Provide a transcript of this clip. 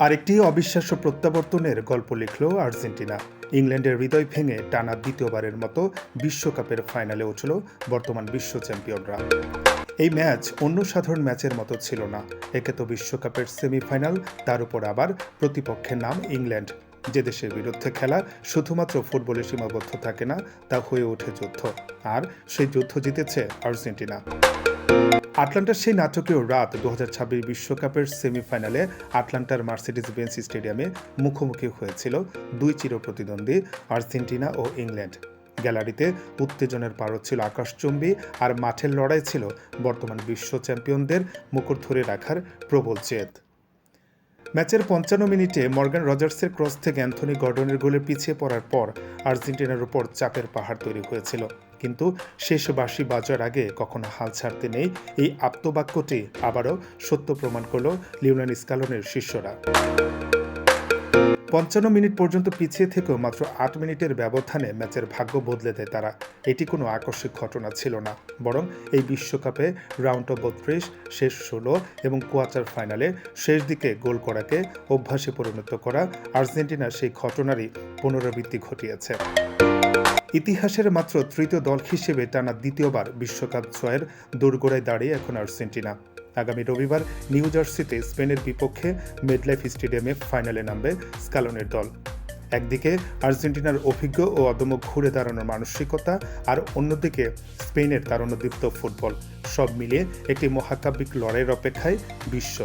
আরেকটি অবিশ্বাস্য প্রত্যাবর্তনের গল্প লিখল আর্জেন্টিনা। ইংল্যান্ডের হৃদয় ভেঙে টানা দ্বিতীয়বারের মতো বিশ্বকাপের ফাইনালে উঠল বর্তমান বিশ্ব চ্যাম্পিয়নরা। এই ম্যাচ অন্য সাধারণ ম্যাচের মতো ছিল না। একে তো বিশ্বকাপের সেমিফাইনাল, তার উপর আবার প্রতিপক্ষের নাম ইংল্যান্ড। যে দেশের বিরুদ্ধে খেলা শুধুমাত্র ফুটবলে সীমাবদ্ধ থাকে না, তা হয়ে ওঠে যুদ্ধ। আর সেই যুদ্ধ জিতেছে আর্জেন্টিনা। আটলান্টার সেই নাটকীয় রাত 2026 বিশ্বকাপের সেমিফাইনালে আটলান্টার মার্সিডিজ বেঞ্চ স্টেডিয়ামে মুখোমুখি হয়েছিল দুই চিরপ্রতিদ্বন্দ্বী আর্জেন্টিনা ও ইংল্যান্ড। গ্যালারিতে উত্তেজনার পারদ ছিল আকাশচুম্বী, আর মাঠের লড়াই ছিল বর্তমান বিশ্ব চ্যাম্পিয়নদের মুকুট ধরে রাখার প্রবল জেদ। ম্যাচের 55 মিনিটে মর্গান রজার্সের ক্রস থেকে অ্যান্থনি গর্ডনের গোলে পিছিয়ে পড়ার পর আর্জেন্টিনার উপর চাপের পাহাড় তৈরি হয়েছিল। কিন্তু শেষ বাঁশি বাজার আগে কখনো হাল ছাড়তে নেই, এই আপ্তবাক্যটি আবারও সত্য প্রমাণ করল লিওনেল স্কালোনির শিষ্যরা। 55 মিনিট পর্যন্ত পিছিয়ে থেকেও মাত্র 8 মিনিটের ব্যবধানে ম্যাচের ভাগ্য বদলে দেয় তারা। এটি কোনো আকস্মিক ঘটনা ছিল না, বরং এই বিশ্বকাপে রাউন্ড অফ 32, শেষ 16 এবং কোয়ার্টার ফাইনালে শেষ দিকে গোল করাকে অভ্যাসে পরিণত করা আর্জেন্টিনা সেই ঘটনারই পুনরাবৃত্তি ঘটিয়েছে। ইতিহাসের মাত্র তৃতীয় দল হিসেবে টানা দ্বিতীয়বার বিশ্বকাপ জয়ের দোরগোড়ায় দাঁড়িয়ে এখন আর্জেন্টিনা। আগামী রবিবার নিউ জার্সিতে স্পেনের বিপক্ষে মেডলাইফ স্টেডিয়ামে ফাইনালে নামবে স্কালোনির দল। একদিকে আর্জেন্টিনার অভিজ্ঞ ও অদম্য ঘুরে দাঁড়ানোর মানসিকতা, আর অন্যদিকে স্পেনের তারুণ্যদীপ্ত ফুটবল। সব মিলিয়ে একটি মহাকাব্যিক লড়াইয়ের অপেক্ষায় বিশ্ব।